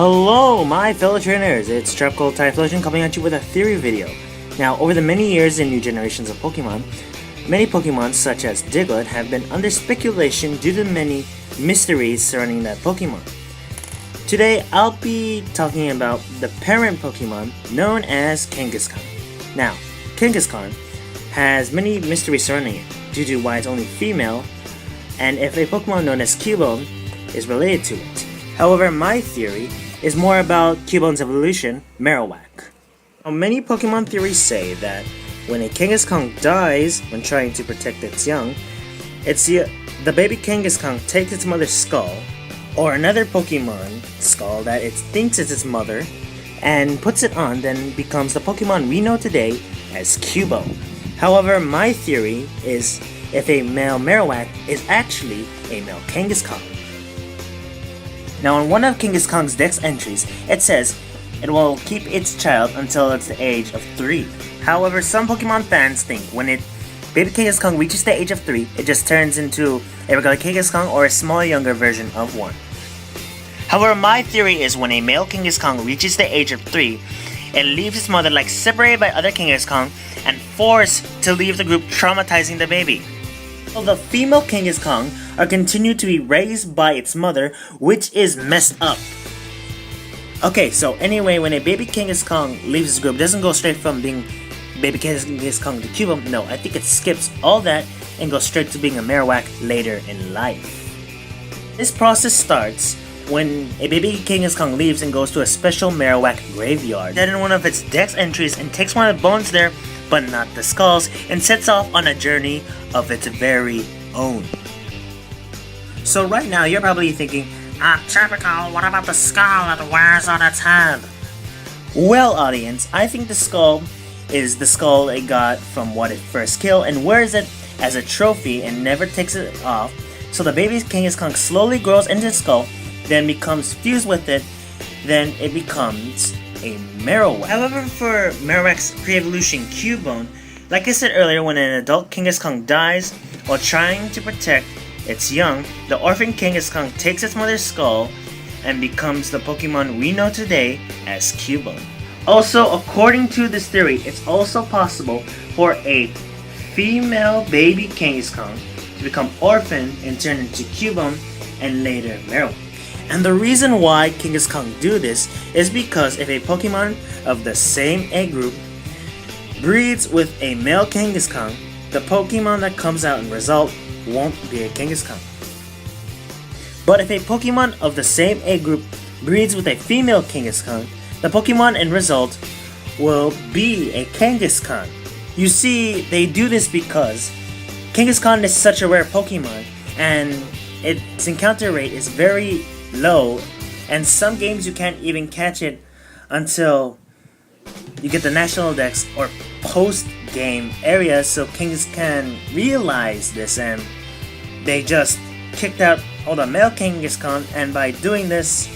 Hello my fellow trainers, it's Tropical Typhlosion coming at you with a theory video. Now, over the many years and new generations of Pokemon, many Pokemon such as Diglett have been under speculation due to many mysteries surrounding that Pokemon. Today, I'll be talking about the parent Pokemon known as Kangaskhan. Now, Kangaskhan has many mysteries surrounding it due to why it's only female and if a Pokemon known as Cubone is related to it. However, my theory is more about Cubone's evolution, Marowak. Now, many Pokemon theories say that when a Kangaskhan dies when trying to protect its young, the baby Kangaskhan takes its mother's skull, or another Pokemon skull that it thinks is its mother, and puts it on, then becomes the Pokemon we know today as Cubone. However, my theory is if a male Marowak is actually a male Kangaskhan. Now, on one of Kangaskhan's dex entries, it says it will keep its child until it's the age of 3. However, some Pokemon fans think when baby Kangaskhan reaches the age of 3, it just turns into a regular Kangaskhan or a small younger version of one. However, my theory is when a male Kangaskhan reaches the age of 3, it leaves its mother separated by other Kangaskhan and forced to leave the group, traumatizing the baby. So the female Kangaskhan are continued to be raised by its mother, which is messed up. Okay, so anyway, when a baby Kangaskhan leaves the group, it doesn't go straight from being baby Kangaskhan to Cubone. No, I think it skips all that and goes straight to being a Marowak later in life. This process starts when a baby Kangaskhan leaves and goes to a special Marowak graveyard. Then in one of its dex entries and takes one of the bones there, but not the skulls, and sets off on a journey of its very own. So right now you're probably thinking, Tropical, what about the skull that wears on its head? Well, audience, I think the skull is the skull it got from what it first killed and wears it as a trophy and never takes it off. So the baby Kangaskhan slowly grows into the skull, then becomes fused with it, then it becomes a Marowak. However, for Marowak's pre-evolution Cubone, like I said earlier, when an adult Kangaskhan dies while trying to protect its young, the orphan Kangaskhan takes its mother's skull and becomes the Pokemon we know today as Cubone. Also, according to this theory, it's also possible for a female baby Kangaskhan to become orphaned and turn into Cubone and later Marowak. And the reason why Kangaskhan do this is because if a Pokemon of the same egg group breeds with a male Kangaskhan, the Pokemon that comes out in result won't be a Kangaskhan. But if a Pokemon of the same egg group breeds with a female Kangaskhan, the Pokemon in result will be a Kangaskhan. You see, they do this because Kangaskhan is such a rare Pokemon and its encounter rate is very low, and some games you can't even catch it until you get the national dex or post-game areas. So Kangaskhan realize this and they just kicked out all the male Kangaskhan, and by doing this,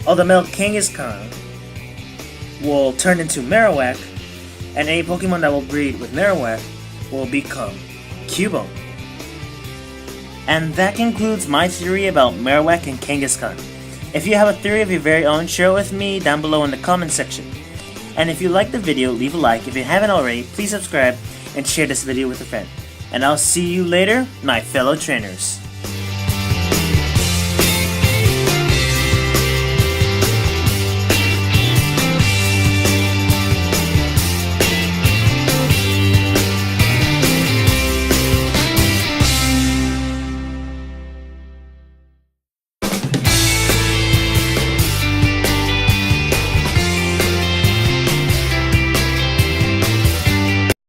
all the male Kangaskhan will turn into Marowak, and any Pokemon that will breed with Marowak will become Cubone. And that concludes my theory about Marowak and Kangaskhan. If you have a theory of your very own, share it with me down below in the comment section. And if you liked the video, leave a like. If you haven't already, please subscribe and share this video with a friend. And I'll see you later, my fellow trainers.